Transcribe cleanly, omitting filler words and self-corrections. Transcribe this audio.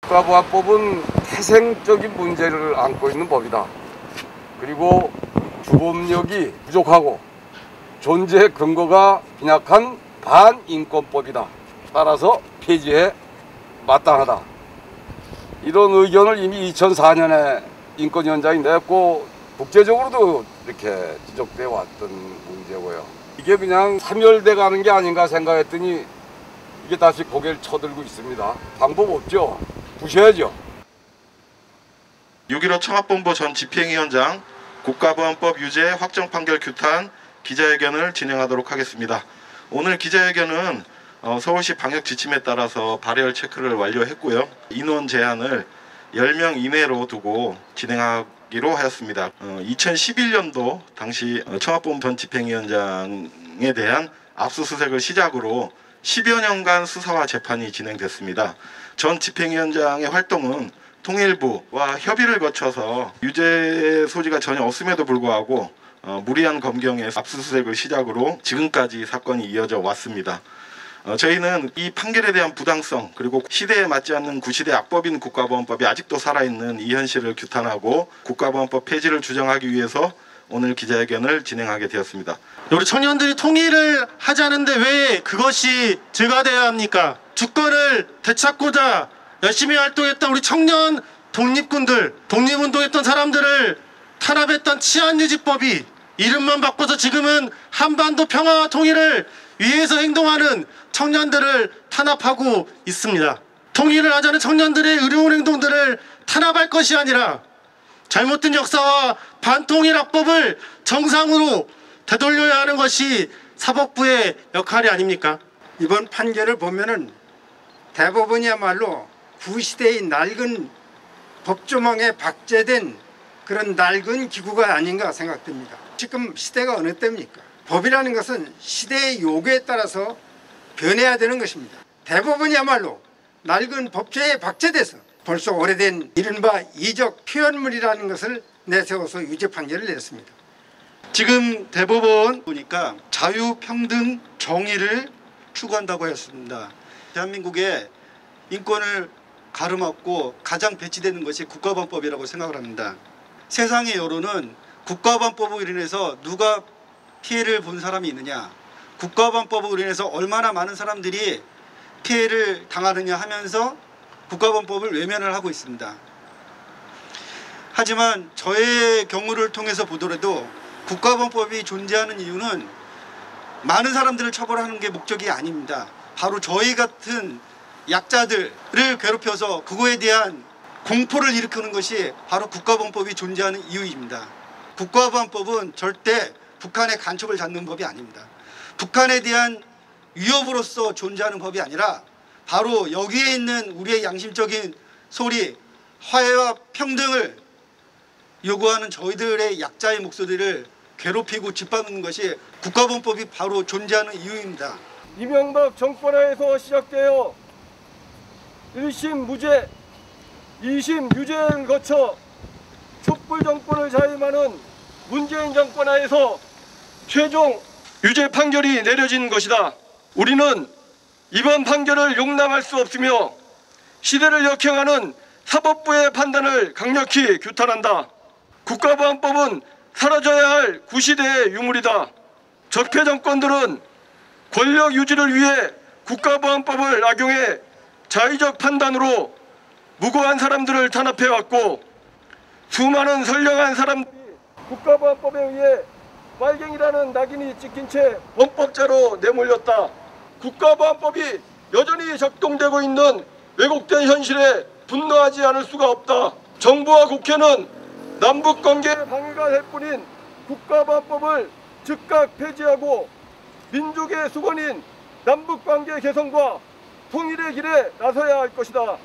국가보안법은 태생적인 문제를 안고 있는 법이다. 그리고 주범력이 부족하고 존재 근거가 빈약한 반인권법이다. 따라서 폐지에 마땅하다. 이런 의견을 이미 2004년에 인권위원장이 냈고 국제적으로도 이렇게 지적되어 왔던 문제고요. 이게 그냥 사멸돼 가는 게 아닌가 생각했더니 이게 다시 고개를 쳐들고 있습니다. 방법 없죠. 부셔야죠. 6.15 청와본부 전 집행위원장 국가보안법 유죄 확정 판결 규탄 기자회견을 진행하도록 하겠습니다. 오늘 기자회견은 서울시 방역 지침에 따라서 발열 체크를 완료했고요. 인원 제한을 10명 이내로 두고 진행하기로 하였습니다. 2011년도 당시 청와본부 전 집행위원장에 대한 압수수색을 시작으로 10여 년간 수사와 재판이 진행됐습니다. 전 집행위원장의 활동은 통일부와 협의를 거쳐서 유죄 소지가 전혀 없음에도 불구하고 무리한 검경의 압수수색을 시작으로 지금까지 사건이 이어져 왔습니다. 저희는 이 판결에 대한 부당성 그리고 시대에 맞지 않는 구시대 악법인 국가보안법이 아직도 살아있는 이 현실을 규탄하고 국가보안법 폐지를 주장하기 위해서 오늘 기자회견을 진행하게 되었습니다. 우리 청년들이 통일을 하자는데 왜 그것이 제거돼야 합니까? 주권을 되찾고자 열심히 활동했던 우리 청년 독립군들, 독립운동했던 사람들을 탄압했던 치안유지법이 이름만 바꿔서 지금은 한반도 평화와 통일을 위해서 행동하는 청년들을 탄압하고 있습니다. 통일을 하자는 청년들의 의로운 행동들을 탄압할 것이 아니라 잘못된 역사와 반통일 악법을 정상으로 되돌려야 하는 것이 사법부의 역할이 아닙니까? 이번 판결을 보면은 대법원이야말로 구시대의 낡은 법조망에 박제된 그런 낡은 기구가 아닌가 생각됩니다. 지금 시대가 어느 때입니까? 법이라는 것은 시대의 요구에 따라서 변해야 되는 것입니다. 대법원이야말로 낡은 법조에 박제돼서 벌써 오래된 이른바 이적 표현물이라는 것을 내세워서 유죄 판결을 내렸습니다. 지금 대법원 보니까 자유, 평등, 정의를 추구한다고 했습니다. 대한민국의 인권을 가로막고 가장 배치되는 것이 국가보안법이라고 생각을 합니다. 세상의 여론은 국가보안법으로 인해서 누가 피해를 본 사람이 있느냐, 국가보안법으로 인해서 얼마나 많은 사람들이 피해를 당하느냐 하면서 국가보안법을 외면을 하고 있습니다. 하지만 저의 경우를 통해서 보더라도 국가보안법이 존재하는 이유는 많은 사람들을 처벌하는 게 목적이 아닙니다. 바로 저희 같은 약자들을 괴롭혀서 그거에 대한 공포를 일으키는 것이 바로 국가보안법이 존재하는 이유입니다. 국가보안법은 절대 북한의 간첩을 잡는 법이 아닙니다. 북한에 대한 위협으로서 존재하는 법이 아니라 바로 여기에 있는 우리의 양심적인 소리, 화해와 평등을 요구하는 저희들의 약자의 목소리를 괴롭히고 짓밟는 것이 국가보안법이 바로 존재하는 이유입니다. 이명박 정권하에서 시작되어 1심 무죄, 2심 유죄를 거쳐 촛불 정권을 자임하는 문재인 정권하에서 최종 유죄 판결이 내려진 것이다. 우리는 이번 판결을 용납할 수 없으며 시대를 역행하는 사법부의 판단을 강력히 규탄한다. 국가보안법은 사라져야 할 구시대의 유물이다. 적폐 정권들은 권력 유지를 위해 국가보안법을 악용해 자의적 판단으로 무고한 사람들을 탄압해왔고 수많은 선량한 사람들이 국가보안법에 의해 빨갱이라는 낙인이 찍힌 채 범법자로 내몰렸다. 국가보안법이 여전히 작동되고 있는 왜곡된 현실에 분노하지 않을 수가 없다. 정부와 국회는 남북관계에 방해가 될 뿐인 국가보안법을 즉각 폐지하고 민족의 수건인 남북관계 개선과 통일의 길에 나서야 할 것이다.